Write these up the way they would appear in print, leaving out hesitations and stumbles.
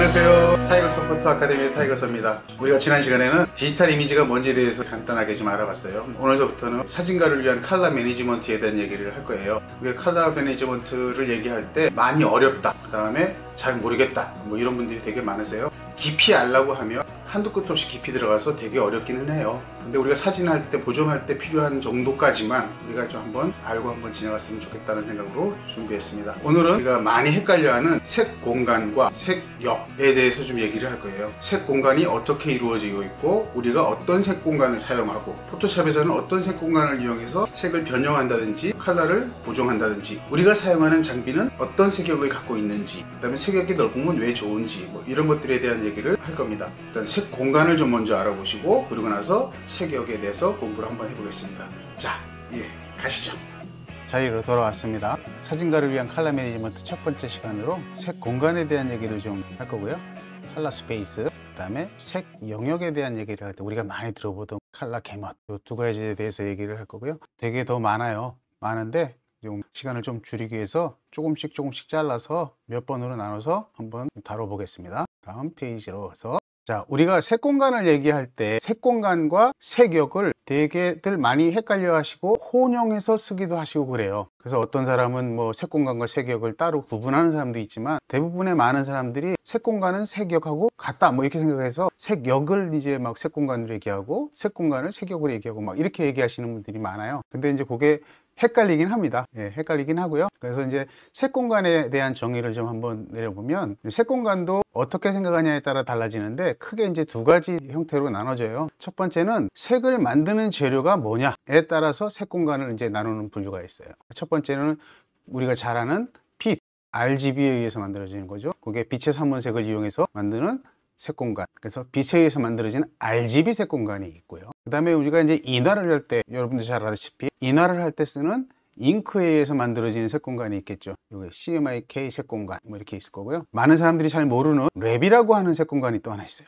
안녕하세요. 타이거 서포트 아카데미의 타이거서입니다. 우리가 지난 시간에는 디지털 이미지가 뭔지에 대해서 간단하게 좀 알아봤어요. 오늘부터는 사진가를 위한 컬러 매니지먼트에 대한 얘기를 할 거예요. 우리가 컬러 매니지먼트를 얘기할 때 많이 어렵다, 그 다음에 잘 모르겠다, 뭐 이런 분들이 되게 많으세요. 깊이 알라고 하면 한두 끝 없이 깊이 들어가서 되게 어렵기는 해요. 근데 우리가 사진할 때, 보정할 때 필요한 정도까지만 우리가 좀 한번 알고 한번 지나갔으면 좋겠다는 생각으로 준비했습니다. 오늘은 우리가 많이 헷갈려하는 색 공간과 색역에 대해서 좀 얘기를 할 거예요. 색 공간이 어떻게 이루어지고 있고, 우리가 어떤 색 공간을 사용하고, 포토샵에서는 어떤 색 공간을 이용해서 색을 변형한다든지 컬러를 보정한다든지, 우리가 사용하는 장비는 어떤 색역을 갖고 있는지, 그 다음에 색역이 넓으면 왜 좋은지, 뭐 이런 것들에 대한 얘기를 할 겁니다. 일단 색 공간을 좀 먼저 알아보시고, 그리고 나서 색역에 대해서 공부를 한번 해보겠습니다. 자, 가시죠. 자리로 돌아왔습니다. 사진가를 위한 컬러 매니지먼트 첫 번째 시간으로 색 공간에 대한 얘기를 좀 할 거고요. 컬러 스페이스, 그 다음에 색 영역에 대한 얘기를 할 때 우리가 많이 들어보던 컬러 개멋, 이 두 가지에 대해서 얘기를 할 거고요. 되게 더 많은데 좀 시간을 좀 줄이기 위해서 조금씩 잘라서 몇 번으로 나눠서 한번 다뤄보겠습니다. 다음 페이지로 가서, 자, 우리가 색 공간을 얘기할 때 색 공간과 색역을 되게들 많이 헷갈려 하시고 혼용해서 쓰기도 하시고 그래요. 그래서 어떤 사람은 뭐 색 공간과 색역을 따로 구분하는 사람도 있지만, 대부분의 많은 사람들이 색 공간은 색역하고 같다 뭐 이렇게 생각해서 색역을 이제 막 색 공간으로 얘기하고 색 공간을 색역으로 얘기하고 막 이렇게 얘기하시는 분들이 많아요. 근데 이제 그게 헷갈리긴 합니다. 헷갈리긴 하고요. 그래서 이제 색 공간에 대한 정의를 좀 한번 내려보면, 색 공간도 어떻게 생각하냐에 따라 달라지는데 크게 이제 두 가지 형태로 나눠져요. 첫 번째는 색을 만드는 재료가 뭐냐에 따라서 색 공간을 이제 나누는 분류가 있어요. 첫 번째는 우리가 잘 아는 빛, RGB에 의해서 만들어지는 거죠. 그게 빛의 삼원색을 이용해서 만드는 색 공간, 그래서 빛에 의해서 만들어지는 RGB 색 공간이 있고요. 그 다음에 우리가 이제 인화를 할 때, 여러분들 잘 아시다시피 인화를 할 때 쓰는 잉크에 의해서 만들어지는 색 공간이 있겠죠. 이게 CMYK 색 공간 뭐 이렇게 있을 거고요. 많은 사람들이 잘 모르는 랩이라고 하는 색 공간이 또 하나 있어요.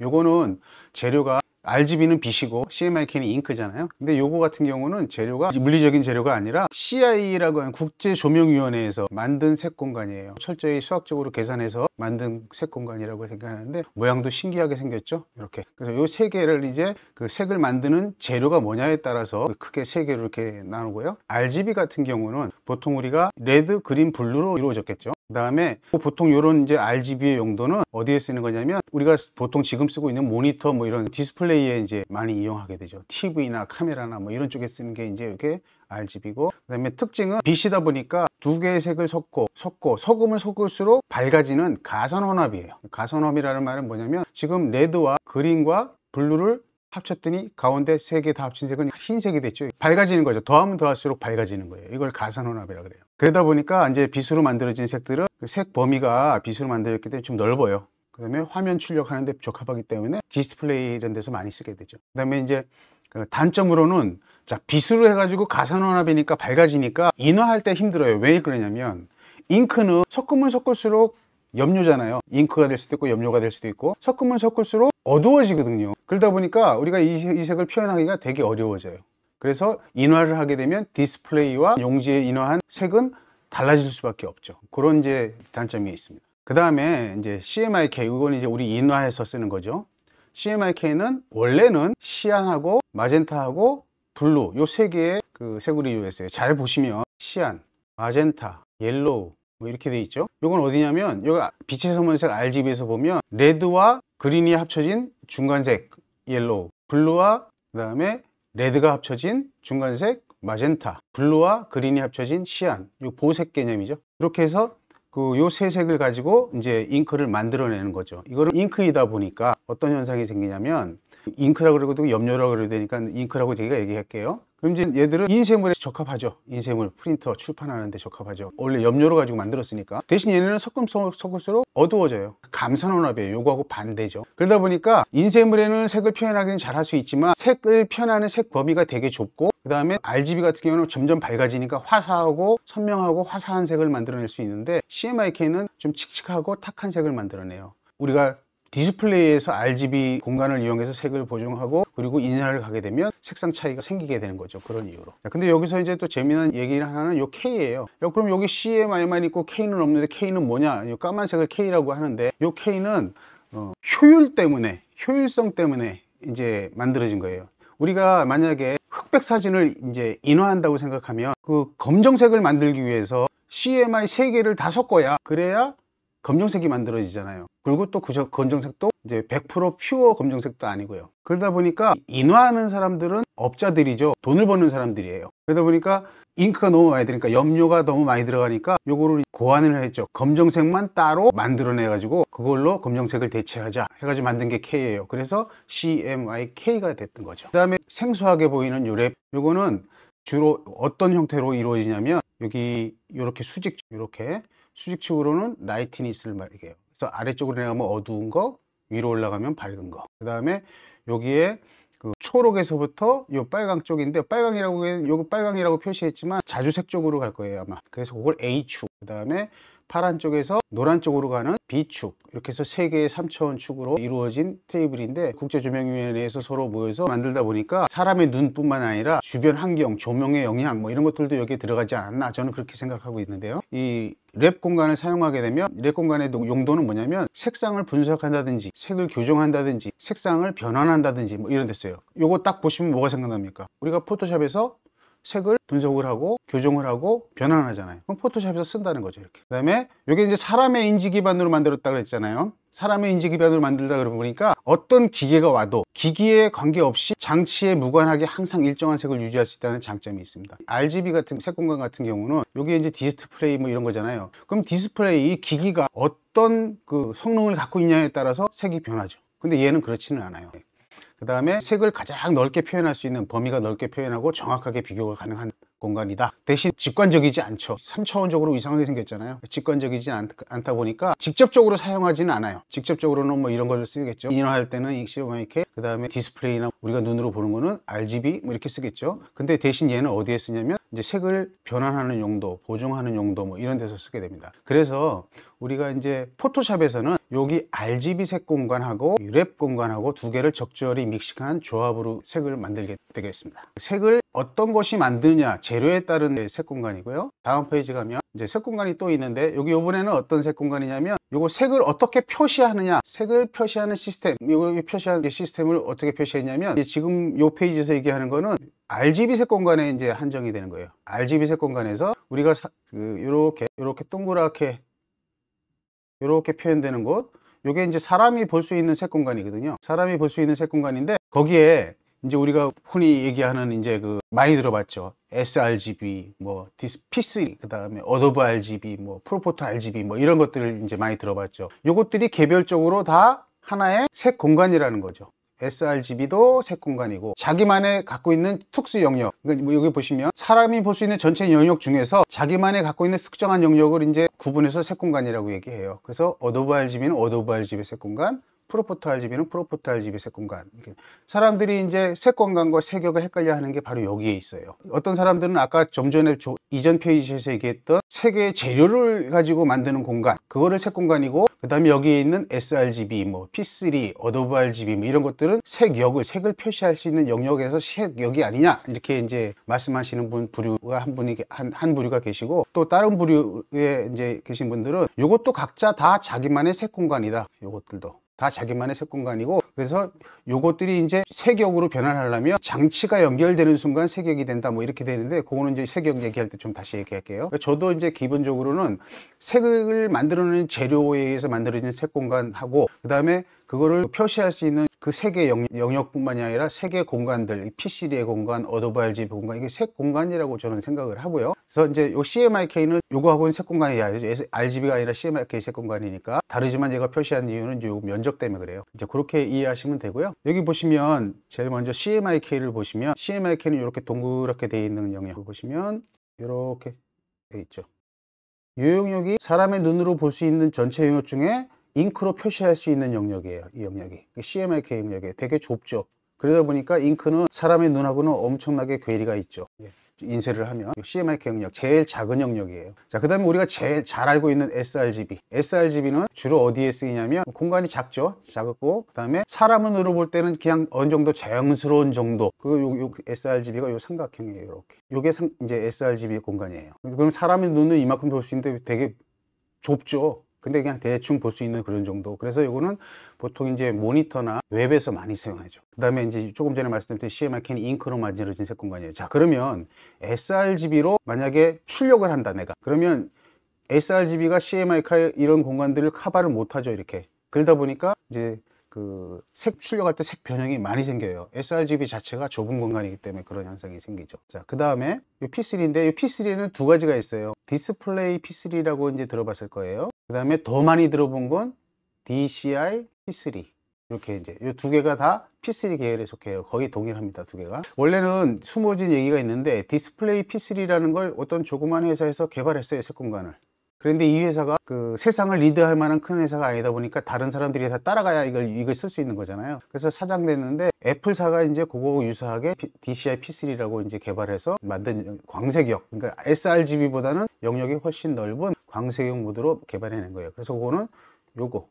요거는 재료가, RGB는 빛이고 CMYK는 잉크잖아요. 근데 요거 같은 경우는 재료가 물리적인 재료가 아니라 CI라고 하는 국제조명위원회에서 만든 색 공간이에요. 철저히 수학적으로 계산해서 만든 색 공간이라고 생각하는데, 모양도 신기하게 생겼죠. 이렇게. 그래서 요 세 개를 이제 그 색을 만드는 재료가 뭐냐에 따라서 크게 세 개로 이렇게 나누고요. RGB 같은 경우는 보통 우리가 레드, 그린, 블루로 이루어졌겠죠. 그 다음에 보통 이런 이제 RGB의 용도는 어디에 쓰는 거냐면, 우리가 보통 지금 쓰고 있는 모니터 뭐 이런 디스플레이에 이제 많이 이용하게 되죠. TV나 카메라나 뭐 이런 쪽에 쓰는 게 이제 이렇게 RGB고, 그 다음에 특징은 빛이다 보니까 두 개의 색을 섞으면 섞을수록 밝아지는 가산혼합이에요. 가산혼합이라는 말은 뭐냐면, 지금 레드와 그린과 블루를 합쳤더니 가운데 세 개 다 합친 색은 흰색이 됐죠. 밝아지는 거죠. 더하면 더할수록 밝아지는 거예요. 이걸 가산혼합이라고 그래요. 그러다 보니까 이제 빛으로 만들어진 색들은 그 색 범위가 빛으로 만들었기 때문에 좀 넓어요. 그 다음에 화면 출력하는 데 적합하기 때문에 디스플레이 이런 데서 많이 쓰게 되죠. 그 다음에 이제 그 단점으로는, 자, 빛으로 해가지고 가산혼합이니까 밝아지니까 인화할 때 힘들어요. 왜 그러냐면, 잉크는 섞으면 섞을수록 염료잖아요. 잉크가 될 수도 있고 염료가 될 수도 있고, 섞으면 섞을수록 어두워지거든요. 그러다 보니까 우리가 이 색을 표현하기가 되게 어려워져요. 그래서 인화를 하게 되면 디스플레이와 용지에 인화한 색은 달라질 수밖에 없죠. 그런 이제 단점이 있습니다. 그 다음에 이제 CMYK, 이건 이제 우리 인화해서 쓰는 거죠. CMYK는 원래는 시안하고 마젠타하고 블루, 요 세 개의 그 색으로 이루어졌어요. 잘 보시면 시안, 마젠타, 옐로우 뭐 이렇게 돼 있죠. 요건 어디냐면, 여기 빛의 삼원색 RGB에서 보면 레드와 그린이 합쳐진 중간색 옐로우, 블루와 그 다음에 레드가 합쳐진 중간색 마젠타, 블루와 그린이 합쳐진 시안, 요 보색 개념이죠. 이렇게 해서 그 요 세 색을 가지고 이제 잉크를 만들어내는 거죠. 이거는 잉크이다 보니까 어떤 현상이 생기냐면, 잉크라고 그러고 염료라고 그래야 되니까 잉크라고 제가 얘기할게요. 그럼 이제 얘들은 인쇄물에 적합하죠. 인쇄물, 프린터 출판하는 데 적합하죠. 원래 염료로 가지고 만들었으니까. 대신 얘네는 섞을수록 어두워져요. 감산혼합이에요. 요거하고 반대죠. 그러다 보니까 인쇄물에는 색을 표현하기는 잘 할 수 있지만, 색을 표현하는 색 범위가 되게 좁고, 그 다음에 RGB 같은 경우는 점점 밝아지니까 화사하고 선명하고 화사한 색을 만들어낼 수 있는데, CMYK는 좀 칙칙하고 탁한 색을 만들어내요. 우리가 디스플레이에서 RGB 공간을 이용해서 색을 보정하고 그리고 인쇄를 가게 되면 색상 차이가 생기게 되는 거죠. 그런 이유로. 근데 여기서 이제 또 재미난 얘기를 하나는 요 K예요. 그럼 여기 CMY만 있고 K는 없는데 K는 뭐냐? 이 까만색을 K라고 하는데 요 K는 효율성 때문에 이제 만들어진 거예요. 우리가 만약에 흑백 사진을 이제 인화한다고 생각하면 그 검정색을 만들기 위해서 CMY 3개를 다 섞어야 그래야 검정색이 만들어지잖아요. 그리고 또 그 검정색도 이제 100% 퓨어 검정색도 아니고요. 그러다 보니까 인화하는 사람들은 업자들이죠. 돈을 버는 사람들이에요. 그러다 보니까 잉크가 너무 많이 들으니까 염료가 너무 많이 들어가니까 요거를 고안을 했죠. 검정색만 따로 만들어내 가지고 그걸로 검정색을 대체하자 해가지고 만든 게 K예요. 그래서 CMYK가 됐던 거죠. 그 다음에 생소하게 보이는 요 랩, 요거는 주로 어떤 형태로 이루어지냐면 여기 이렇게 수직축으로는 라이트니스를 말해요. 그래서 아래쪽으로 내려가면 어두운 거, 위로 올라가면 밝은 거. 그 다음에 여기에 그 초록에서부터 요 빨강 쪽인데, 요거 빨강이라고 표시했지만 자주색 쪽으로 갈 거예요 아마. 그래서 그걸 A축, 그 다음에 파란 쪽에서 노란 쪽으로 가는 B축, 이렇게 해서 3개의 3차원 축으로 이루어진 테이블인데, 국제조명위원회에서 서로 모여서 만들다 보니까 사람의 눈뿐만 아니라 주변 환경, 조명의 영향 뭐 이런 것들도 여기에 들어가지 않았나, 저는 그렇게 생각하고 있는데요. 이 랩 공간을 사용하게 되면 랩 공간의 용도는 뭐냐면 색상을 분석한다든지 색을 교정한다든지 색상을 변환한다든지 뭐 이런 데 써요. 요거 딱 보시면 뭐가 생각납니까? 우리가 포토샵에서 색을 분석을 하고 교정을 하고 변환하잖아요. 그럼 포토샵에서 쓴다는 거죠. 이렇게. 그 다음에 이게 이제 사람의 인지 기반으로 만들었다 그랬잖아요. 사람의 인지 기반으로 만들다 그러고 보니까 어떤 기계가 와도 기기에 관계없이 장치에 무관하게 항상 일정한 색을 유지할 수 있다는 장점이 있습니다. RGB 같은 색 공간 같은 경우는 여기 이제 디스플레이 뭐 이런 거잖아요. 그럼 디스플레이 기기가 어떤 그 성능을 갖고 있냐에 따라서 색이 변하죠. 근데 얘는 그렇지는 않아요. 그 다음에 색을 가장 넓게 표현할 수 있는, 범위가 넓게 표현하고 정확하게 비교가 가능한 공간이다. 대신 직관적이지 않죠. 3차원적으로 이상하게 생겼잖아요. 직관적이지 않다 보니까 직접적으로 사용하지는 않아요. 직접적으로는 뭐 이런 걸 쓰겠죠. 인화할 때는 이 CMYK, 그 다음에 디스플레이나 우리가 눈으로 보는 거는 RGB 뭐 이렇게 쓰겠죠. 근데 대신 얘는 어디에 쓰냐면 이제 색을 변환하는 용도, 보정하는 용도 뭐 이런 데서 쓰게 됩니다. 그래서 우리가 이제 포토샵에서는 여기 RGB 색 공간하고 랩 공간하고 두 개를 적절히 믹싱한 조합으로 색을 만들게 되겠습니다. 색을 어떤 것이 만드냐, 재료에 따른 색 공간이고요. 다음 페이지 가면 이제 색 공간이 또 있는데, 여기 이번에는 어떤 색 공간이냐면 요거 색을 어떻게 표시하느냐, 색을 표시하는 시스템, 요거 표시하는 시스템을 어떻게 표시했냐면 지금 요 페이지에서 얘기하는 거는 RGB 색 공간에 이제 한정이 되는 거예요. RGB 색 공간에서 우리가 요렇게 동그랗게 이렇게 표현되는 곳, 요게 이제 사람이 볼 수 있는 색 공간이거든요. 사람이 볼 수 있는 색 공간인데, 거기에 이제 우리가 흔히 얘기하는 이제 그 많이 들어봤죠. sRGB, 뭐 P3, 그 다음에 어도브 RGB, 뭐 프로포토 RGB 뭐 이런 것들을 이제 많이 들어봤죠. 요것들이 개별적으로 다 하나의 색 공간이라는 거죠. sRGB도 색 공간이고 자기만의 갖고 있는 특수 영역, 그러니까 뭐 여기 보시면 사람이 볼 수 있는 전체 영역 중에서 자기만의 갖고 있는 특정한 영역을 이제 구분해서 색 공간이라고 얘기해요. 그래서 어도브 RGB는 어도브 RGB 색 공간, 프로포토 RGB는 프로포토 RGB 색 공간. 사람들이 이제 색 공간과 색역을 헷갈려 하는 게 바로 여기에 있어요. 어떤 사람들은 아까 좀 전에 이전 페이지에서 얘기했던 색의 재료를 가지고 만드는 공간, 그거를 색 공간이고, 그 다음에 여기에 있는 sRGB, 뭐 P3, 어도브 RGB 뭐 이런 것들은 색을 표시할 수 있는 영역에서 색역이 아니냐, 이렇게 이제 말씀하시는 부류가 한 부류가 계시고, 또 다른 부류에 이제 계신 분들은 이것도 각자 다 자기만의 색 공간이다. 요것들도 다 자기만의 색 공간이고, 그래서 요것들이 이제 색역으로 변환하려면 장치가 연결되는 순간 색역이 된다 뭐 이렇게 되는데, 그거는 이제 색역 얘기할 때 좀 다시 얘기할게요. 저도 이제 기본적으로는 색을 만들어내는 재료에 의해서 만들어진 색 공간하고, 그 다음에 그거를 표시할 수 있는 그 색의 영역뿐만이 아니라 색의 공간들, PCD의 공간, 어도브 RGB 공간, 이게 색 공간이라고 저는 생각을 하고요. 그래서 이제 요 CMYK는 요거하고는 색 공간이 RGB가 아니라 CMYK 색 공간이니까 다르지만 제가 표시한 이유는 이제 요 면적 때문에 그래요. 이제 그렇게 이해하시면 되고요. 여기 보시면 제일 먼저 CMYK를 보시면, CMYK는 이렇게 동그랗게 되어 있는 영역을 보시면 이렇게 되어 있죠. 이 영역이 사람의 눈으로 볼 수 있는 전체 영역 중에 잉크로 표시할 수 있는 영역이에요. 이 영역이 CMYK 영역이 되게 좁죠. 그러다 보니까 잉크는 사람의 눈하고는 엄청나게 괴리가 있죠. 인쇄를 하면 CMYK 영역 제일 작은 영역이에요. 자, 그 다음에 우리가 제일 잘 알고 있는 sRGB. sRGB는 주로 어디에 쓰이냐면 공간이 작죠. 작고 그 다음에 사람으로 볼 때는 그냥 어느 정도 자연스러운 정도. 요 sRGB가 요 삼각형이에요. 이렇게. 요게 이제 sRGB 공간이에요. 그럼 사람의 눈은 이만큼 볼 수 있는데 되게 좁죠. 근데 그냥 대충 볼 수 있는 그런 정도. 그래서 이거는 보통 이제 모니터나 웹에서 많이 사용하죠. 그 다음에 이제 조금 전에 말씀드린 CMYK는 잉크로 만들어진 색 공간이에요. 자, 그러면 sRGB로 만약에 출력을 한다, 내가. 그러면 sRGB가 CMYK 이런 공간들을 커버를 못하죠, 이렇게. 그러다 보니까 이제 그 색 출력할 때 색 변형이 많이 생겨요. sRGB 자체가 좁은 공간이기 때문에 그런 현상이 생기죠. 자, 그 다음에 이 P3인데 이 P3는 두 가지가 있어요. 디스플레이 P3라고 이제 들어봤을 거예요. 그 다음에 더 많이 들어본 건 DCI P3. 이렇게 이제 이 두 개가 다 P3 계열에 속해요. 거의 동일합니다, 두 개가. 원래는 숨어진 얘기가 있는데 디스플레이 P3라는 걸 어떤 조그만 회사에서 개발했어요, 색 공간을. 그런데 이 회사가 그 세상을 리드할 만한 큰 회사가 아니다 보니까 다른 사람들이 다 따라가야 이걸 쓸 수 있는 거잖아요. 그래서 사장됐는데 애플사가 이제 그거 유사하게 DCI P3라고 이제 개발해서 만든 광색역, 그러니까 sRGB보다는 영역이 훨씬 넓은 광색역 모드로 개발해낸 거예요. 그래서 그거는 요거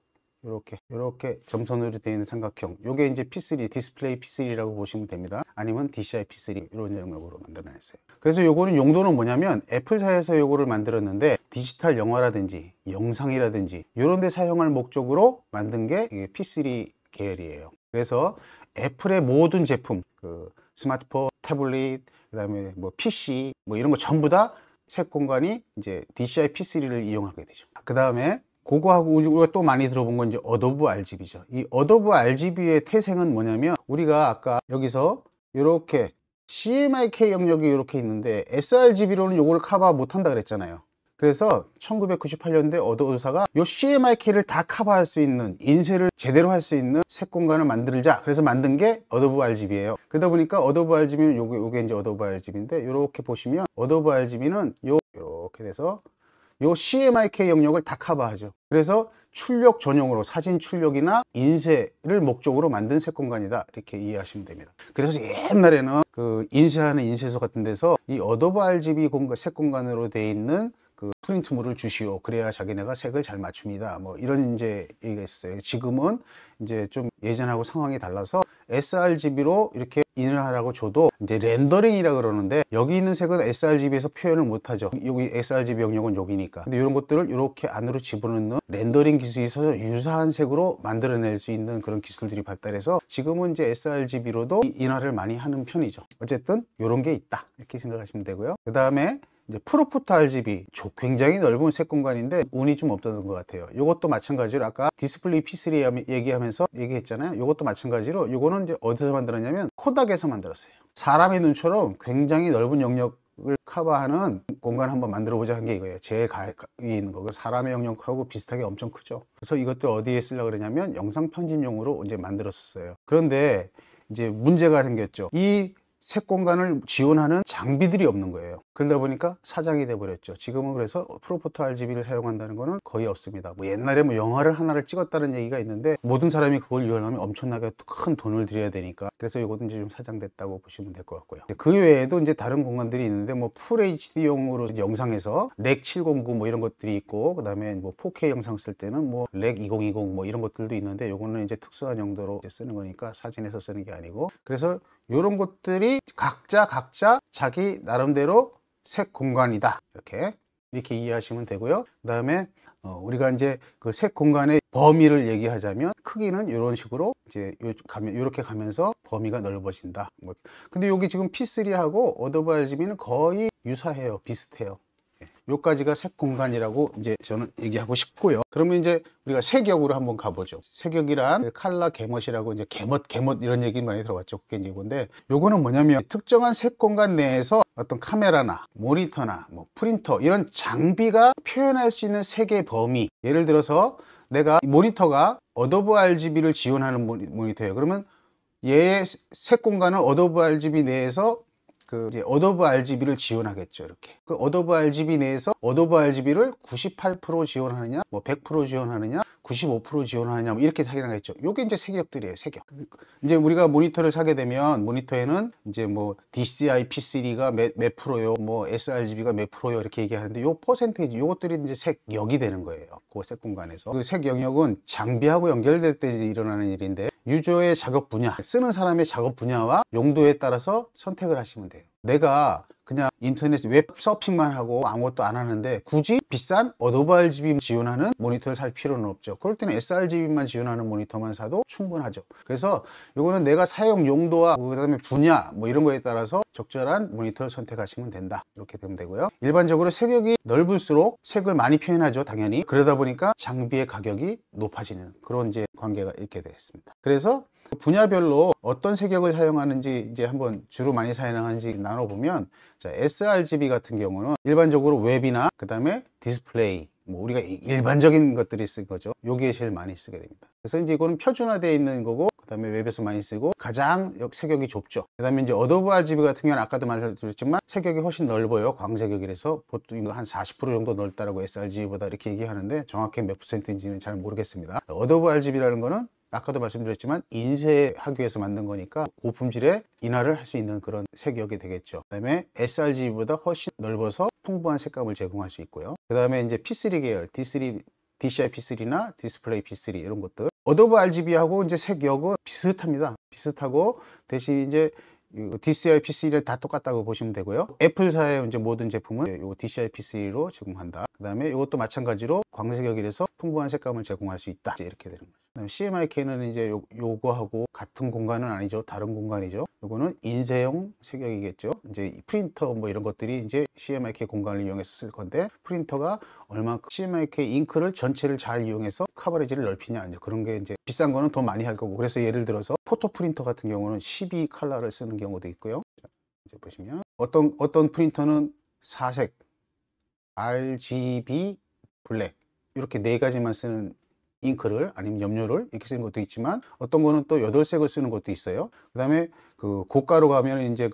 요렇게 점선으로 되어 있는 삼각형, 요게 이제 P3 디스플레이 P3라고 보시면 됩니다. 아니면 DCI P3 이런 영역으로 만들어냈어요. 그래서 요거는 용도는 뭐냐면 애플사에서 요거를 만들었는데 디지털 영화라든지 영상이라든지 이런 데 사용할 목적으로 만든 게 이게 P3 계열이에요. 그래서 애플의 모든 제품, 그 스마트폰, 태블릿, 그다음에 뭐 PC 뭐 이런 거 전부 다 색 공간이 이제 DCI P3를 이용하게 되죠. 그 다음에 그거하고 우리가 또 많이 들어본 건 이제 어도브 RGB죠. 이 어도브 RGB의 태생은 뭐냐면 우리가 아까 여기서 이렇게 CMYK 영역이 이렇게 있는데 sRGB로는 요걸 커버 못한다 그랬잖아요. 그래서 1998년도에 어도브사가 요 CMYK를 다 커버할 수 있는, 인쇄를 제대로 할 수 있는 색 공간을 만들자. 그래서 만든 게 어도브 RGB예요. 그러다 보니까 어도브 RGB는 요게 이제 어도브 RGB인데 이렇게 보시면 어도브 RGB는 요렇게 돼서 요 CMYK 영역을 다 커버하죠. 그래서 출력 전용으로 사진 출력이나 인쇄를 목적으로 만든 색 공간이다, 이렇게 이해하시면 됩니다. 그래서 옛날에는 그 인쇄하는 인쇄소 같은 데서 이 어도브 RGB 색 공간으로 되어 있는 그 프린트물을 주시오. 그래야 자기네가 색을 잘 맞춥니다. 뭐 이런 이제 얘기가 있어요. 지금은 이제 좀 예전하고 상황이 달라서 sRGB로 이렇게 인하라고 줘도 이제 렌더링이라 그러는데 여기 있는 색은 sRGB에서 표현을 못하죠. 여기 sRGB 영역은 여기니까. 근데 이런 것들을 이렇게 안으로 집어넣는 렌더링 기술이 있어서 유사한 색으로 만들어낼 수 있는 그런 기술들이 발달해서 지금은 이제 sRGB로도 인화를 많이 하는 편이죠. 어쨌든 이런 게 있다, 이렇게 생각하시면 되고요. 그 다음에 이제 프로포트 RGB 굉장히 넓은 색 공간인데 운이 좀 없었던 것 같아요. 이것도 마찬가지로 아까 디스플레이 P3 얘기하면서 얘기했잖아요. 이것도 마찬가지로 이거는 이제 어디서 만들었냐면 코닥에서 만들었어요. 사람의 눈처럼 굉장히 넓은 영역을 커버하는 공간 한번 만들어 보자 한 게 이거예요. 제일 가까이 있는 거. 사람의 영역하고 비슷하게 엄청 크죠. 그래서 이것도 어디에 쓰려고 그러냐면 영상 편집용으로 이제 만들었어요. 그런데 이제 문제가 생겼죠. 이 색 공간을 지원하는 장비들이 없는 거예요. 그러다 보니까 사장이 돼 버렸죠. 지금은 그래서 프로포트 RGB를 사용한다는 거는 거의 없습니다. 뭐 옛날에 뭐 영화를 하나를 찍었다는 얘기가 있는데 모든 사람이 그걸 이용하면 엄청나게 큰 돈을 들여야 되니까, 그래서 이것도 이제 좀 사장됐다고 보시면 될 것 같고요. 그 외에도 이제 다른 공간들이 있는데 뭐 풀 HD용으로 영상에서 렉 709 뭐 이런 것들이 있고, 그 다음에 뭐 4K 영상 쓸 때는 뭐 렉 2020 뭐 이런 것들도 있는데 요거는 이제 특수한 용도로 쓰는 거니까 사진에서 쓰는 게 아니고, 그래서 이런 것들이 각자 자기 나름대로 색 공간이다, 이렇게 이해하시면 되고요. 그 다음에 우리가 이제 그 색 공간의 범위를 얘기하자면 크기는 이런 식으로 이제 이렇게 가면서 범위가 넓어진다. 근데 여기 지금 P3하고 어도브 RGB는 거의 유사해요, 비슷해요. 요까지가 색 공간이라고 이제 저는 얘기하고 싶고요. 그러면 이제 우리가 색역으로 한번 가보죠. 색역이란 칼라 개멋이라고, 이제 개멋 이런 얘기 많이 들어봤죠. 그게 이제 이건데, 요거는 뭐냐면 특정한 색 공간 내에서 어떤 카메라나 모니터나 뭐 프린터 이런 장비가 표현할 수 있는 색의 범위, 예를 들어서 내가 모니터가 어도브 RGB를 지원하는 모니터예요. 그러면 얘의 색 공간은 어도브 RGB 내에서 이제 어도브 RGB를 지원하겠죠. 이렇게 그 어도브 RGB 내에서 어도브 RGB를 98% 지원하느냐 뭐 100% 지원하느냐 95% 지원하느냐 뭐 이렇게 하긴 하겠죠. 요게 이제 세격들이에요. 세격. 이제 우리가 모니터를 사게 되면 모니터에는 이제 뭐 DCI P3가 몇 프로요, 뭐 sRGB가 몇 프로요 이렇게 얘기하는데 요 퍼센테이지 요것들이 이제 색역이 되는 거예요. 그 색 공간에서 그 색 영역은 장비하고 연결될 때 일어나는 일인데 유저의 작업 분야, 쓰는 사람의 작업 분야와 용도에 따라서 선택을 하시면 돼요. 내가 그냥 인터넷 웹 서핑만 하고 아무것도 안 하는데 굳이 비싼 어도브 RGB 지원하는 모니터를 살 필요는 없죠. 그럴 때는 sRGB만 지원하는 모니터만 사도 충분하죠. 그래서 이거는 내가 사용 용도와 그다음에 분야 뭐 이런 거에 따라서 적절한 모니터를 선택하시면 된다. 이렇게 되면 되고요. 일반적으로 색역이 넓을수록 색을 많이 표현하죠. 당연히. 그러다 보니까 장비의 가격이 높아지는 그런 이제 관계가 있게 되겠습니다. 그래서 분야별로 어떤 색역을 사용하는지 이제 한번 주로 많이 사용하는지 나눠보면, 자, sRGB 같은 경우는 일반적으로 웹이나 그 다음에 디스플레이, 뭐 우리가 일반적인 것들이 쓴 거죠. 여기에 제일 많이 쓰게 됩니다. 그래서 이제 이거는 표준화되어 있는 거고, 그 다음에 웹에서 많이 쓰고 가장 색역이 좁죠. 그 다음에 이제 어도브 RGB 같은 경우는 아까도 말씀드렸지만 색역이 훨씬 넓어요. 광색역이라서 보통 한 40% 정도 넓다라고 sRGB보다 이렇게 얘기하는데 정확히 몇 %인지는 잘 모르겠습니다. 어도브 RGB라는 거는 아까도 말씀드렸지만 인쇄하기 위해서 만든 거니까 고품질의 인화를 할 수 있는 그런 색역이 되겠죠. 그 다음에 sRGB보다 훨씬 넓어서 풍부한 색감을 제공할 수 있고요. 그 다음에 이제 P3 계열, DCI P3나 디스플레이 P3 이런 것들. 어도브 RGB하고 이제 색역은 비슷합니다. 비슷하고 대신 이제 DCI P3는 다 똑같다고 보시면 되고요. 애플사의 이제 모든 제품은 요 DCI P3로 제공한다. 그 다음에 이것도 마찬가지로 광색역이라서 풍부한 색감을 제공할 수 있다. 이렇게 되는 거죠. 그다음에 CMYK는 이제 요거하고 같은 공간은 아니죠. 다른 공간이죠. 요거는 인쇄용 색역이겠죠. 이제 프린터 뭐 이런 것들이 이제 CMYK 공간을 이용해서 쓸 건데, 프린터가 얼마큼 CMYK 잉크를 전체를 잘 이용해서 커버리지를 넓히냐, 이제 그런 게 이제 비싼 거는 더 많이 할 거고. 그래서 예를 들어서 포토 프린터 같은 경우는 12 컬러를 쓰는 경우도 있고요. 자, 이제 보시면 어떤 프린터는 4색 RGB 블랙 이렇게 네 가지만 쓰는 잉크를 아니면 염료를 이렇게 쓰는 것도 있지만, 어떤 거는 또 8색을 쓰는 것도 있어요. 그 다음에 그 고가로 가면 이제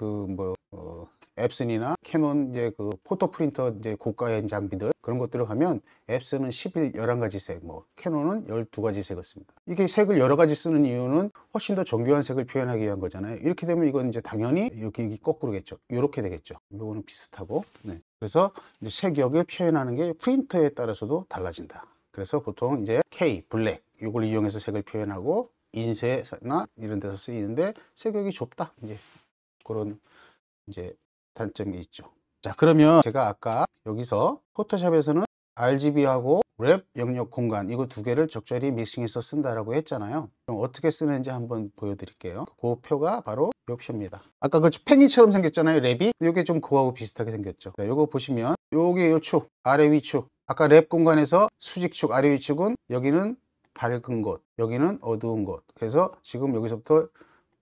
앱슨이나 캐논 이제 그 포토 프린터 이제 고가의 장비들 그런 것들을 가면 앱슨은 11가지 색, 뭐 캐논은 12가지 색을 씁니다. 이게 색을 여러 가지 쓰는 이유는 훨씬 더 정교한 색을 표현하기 위한 거잖아요. 이렇게 되면 이건 이제 당연히 이렇게 거꾸로겠죠. 이렇게 되겠죠. 이거는 비슷하고. 네. 그래서 이제 색역을 표현하는 게 프린터에 따라서도 달라진다. 그래서 보통 이제 K, 블랙 이걸 이용해서 색을 표현하고 인쇄나 이런 데서 쓰이는데 색역이 좁다. 이제 그런 이제 단점이 있죠. 자, 그러면 제가 아까 여기서 포토샵에서는 RGB하고 랩 영역 공간 이거 두 개를 적절히 믹싱해서 쓴다라고 했잖아요. 그럼 어떻게 쓰는지 한번 보여드릴게요. 그 표가 바로 이 표입니다. 아까 그 팽이처럼 생겼잖아요, 랩이. 이게 좀 그거하고 비슷하게 생겼죠. 자, 이거 보시면 요게 요 축, 아래 위축. 아까 랩 공간에서 수직축, 아래 위축은 여기는 밝은 곳, 여기는 어두운 곳. 그래서 지금 여기서부터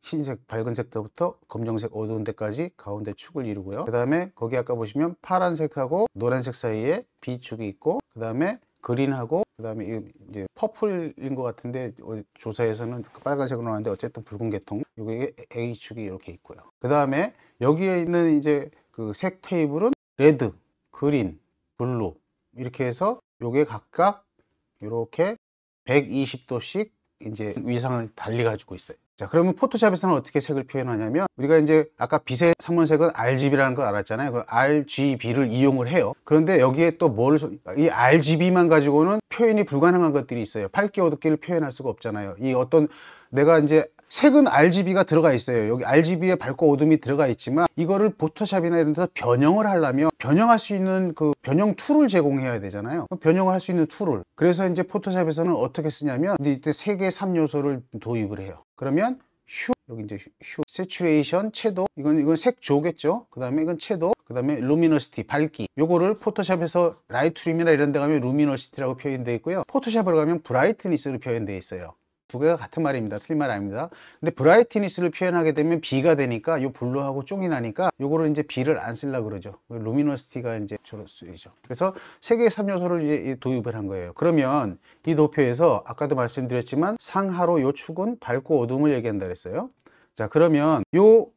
흰색, 밝은 색부터 검정색, 어두운 데까지 가운데 축을 이루고요. 그 다음에 거기 아까 보시면 파란색하고 노란색 사이에 B축이 있고, 그 다음에 그린하고, 그 다음에 이제 퍼플인 것 같은데 조사에서는 빨간색으로 나왔는데 어쨌든 붉은 계통, 여기에 A축이 이렇게 있고요. 그 다음에 여기에 있는 이제 그 색 테이블은 레드, 그린, 블루 이렇게 해서 요게 각각 이렇게 120도씩 이제 위상을 달리 가지고 있어요. 자, 그러면 포토샵에서는 어떻게 색을 표현하냐면, 우리가 이제 아까 빛의 상문색은 RGB라는 걸 알았잖아요. 그 RGB를 이용을 해요. 그런데 여기에 또 이 RGB만 가지고는 표현이 불가능한 것들이 있어요. 밝기 어둡기를 표현할 수가 없잖아요. 내가 이제 색은 RGB가 들어가 있어요. 여기 RGB에 밝고 어둠이 들어가 있지만, 이거를 포토샵이나 이런 데서 변형을 하려면 변형할 수 있는 그 변형 툴을 제공해야 되잖아요. 변형을 할 수 있는 툴을. 그래서 이제 포토샵에서는 어떻게 쓰냐면, 이때 색의 3요소를 도입을 해요. 그러면 여기 이제 세츄레이션, 채도, 이건 색조겠죠. 그 다음에 이건 채도, 그 다음에 루미너시티, 밝기. 요거를 포토샵에서 라이트룸이나 이런 데 가면 루미너시티라고 표현되어 있고요. 포토샵으로 가면 브라이트니스로 표현되어 있어요. 두 개가 같은 말입니다. 틀린 말 아닙니다. 근데 브라이트니스를 표현하게 되면 B가 되니까 요 블루하고 쫑이 나니까 요거를 이제 B를 안 쓰려고 그러죠. 루미너시티가 이제 주로 쓰이죠. 그래서 세 개의 3요소를 이제 도입을 한 거예요. 그러면 이 도표에서 아까도 말씀드렸지만 상하로 요 축은 밝고 어둠을 얘기한다 그랬어요. 자, 그러면 요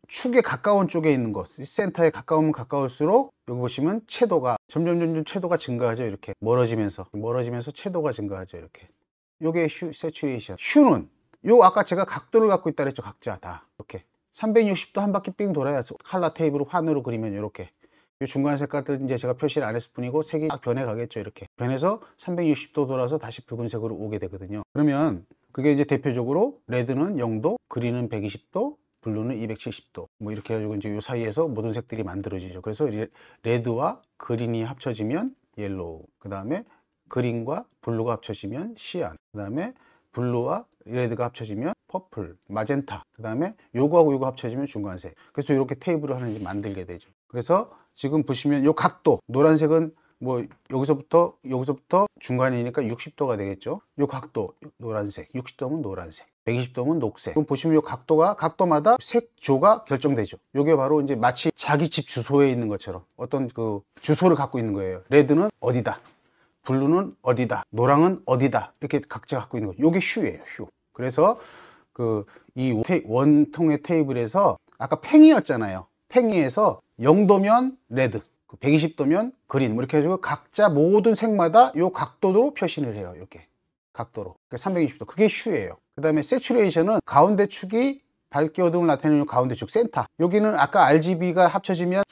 축에 가까운 쪽에 있는 것, 센터에 가까우면 가까울수록 여기 보시면 채도가 점점 채도가 증가하죠. 이렇게 멀어지면서 채도가 증가하죠. 이렇게. 요게 휴 세츄레이션. 휴는 요 아까 제가 각도를 갖고 있다 그랬죠. 각자 다 이렇게 360도 한 바퀴 삥 돌아야 칼라 테이프로 환으로 그리면 이렇게 이 중간 색깔들 이제 제가 표시를 안 했을 뿐이고 색이 딱 변해 가겠죠. 이렇게 변해서 360도 돌아서 다시 붉은색으로 오게 되거든요. 그러면 그게 이제 대표적으로 레드는 0도, 그린은 120도, 블루는 270도 뭐 이렇게 해가지고 이제 이 사이에서 모든 색들이 만들어지죠. 그래서 레드와 그린이 합쳐지면 옐로우, 그 다음에 그린과 블루가 합쳐지면 시안, 그 다음에 블루와 레드가 합쳐지면 퍼플, 마젠타, 그 다음에 요거하고 요거 합쳐지면 중간색. 그래서 이렇게 테이블을 하나 만들게 되죠. 그래서 지금 보시면 요 각도, 노란색은 뭐 여기서부터 중간이니까 60도가 되겠죠. 요 각도 노란색, 60도면 노란색, 120도면 녹색. 그럼 보시면 요 각도마다 색조가 결정되죠. 요게 바로 이제 마치 자기 집 주소에 있는 것처럼 어떤 그 주소를 갖고 있는 거예요. 레드는 어디다, 블루는 어디다, 노랑은 어디다, 이렇게 각자 갖고 있는 거죠. 요게 휴예요, 휴. 그래서 그 이 원통의 테이블에서 아까 팽이였잖아요. 팽이에서 0도면 레드, 120도면 그린, 뭐 이렇게 해가지고 각자 모든 색마다 요 각도로 표시를 해요. 이렇게 각도로. 360도. 그게 휴예요. 그 다음에 세츄레이션은 가운데 축이 밝기 어두움을 나타내는 요 가운데 축 센터. 여기는 아까 RGB가 합쳐지면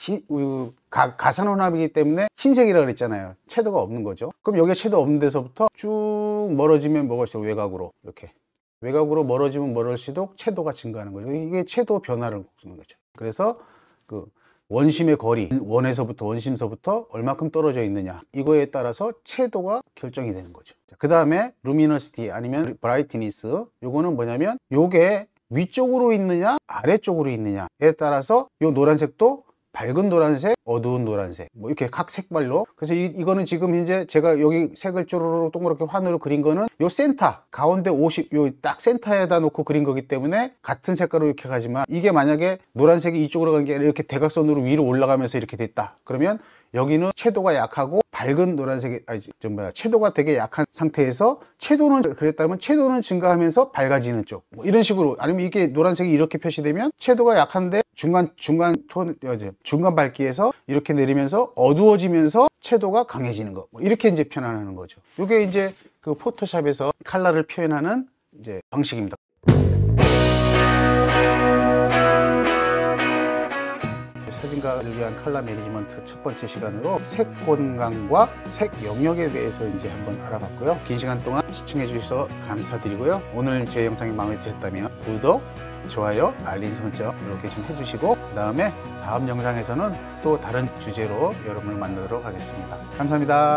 가산혼합이기 때문에 흰색이라고 그랬잖아요. 채도가 없는 거죠. 그럼 여기에 채도 없는 데서부터 쭉 멀어지면 뭐가 있어? 외곽으로. 이렇게 외곽으로 멀어지면 멀어질수록 채도가 증가하는 거죠. 이게 채도 변화를 보는 거죠. 그래서 그 원심의 거리, 원심서부터 얼마큼 떨어져 있느냐, 이거에 따라서 채도가 결정이 되는 거죠. 그 다음에 루미너시티 아니면 브라이트니스, 요거는 뭐냐면 요게 위쪽으로 있느냐 아래쪽으로 있느냐에 따라서 요 노란색도 밝은 노란색, 어두운 노란색, 뭐 이렇게 각 색깔로. 그래서 이거는 지금 현재 제가 여기 색을 쪼르르 동그랗게 환으로 그린 거는 요 센터 가운데 50, 요 딱 센터에다 놓고 그린 거기 때문에 같은 색깔로 이렇게 가지만, 이게 만약에 노란색이 이쪽으로 간 게 아니라 이렇게 대각선으로 위로 올라가면서 이렇게 됐다 그러면 여기는 채도가 약하고 밝은 노란색이 채도가 되게 약한 상태에서 채도는 그랬다면 채도는 증가하면서 밝아지는 쪽, 뭐 이런 식으로. 아니면 이게 노란색이 이렇게 표시되면 채도가 약한데 중간 밝기에서 이렇게 내리면서 어두워지면서 채도가 강해지는 거, 뭐 이렇게 이제 표현하는 거죠. 이게 이제 그 포토샵에서 컬러를 표현하는 이제 방식입니다. 사진가를 위한 컬러 매니지먼트 첫 번째 시간으로 색 공간과 색 영역에 대해서 이제 한번 알아봤고요. 긴 시간 동안 시청해 주셔서 감사드리고요. 오늘 제 영상이 마음에 드셨다면 구독, 좋아요, 알림 설정 이렇게 좀 해주시고, 그 다음에 다음 영상에서는 또 다른 주제로 여러분을 만나도록 하겠습니다. 감사합니다.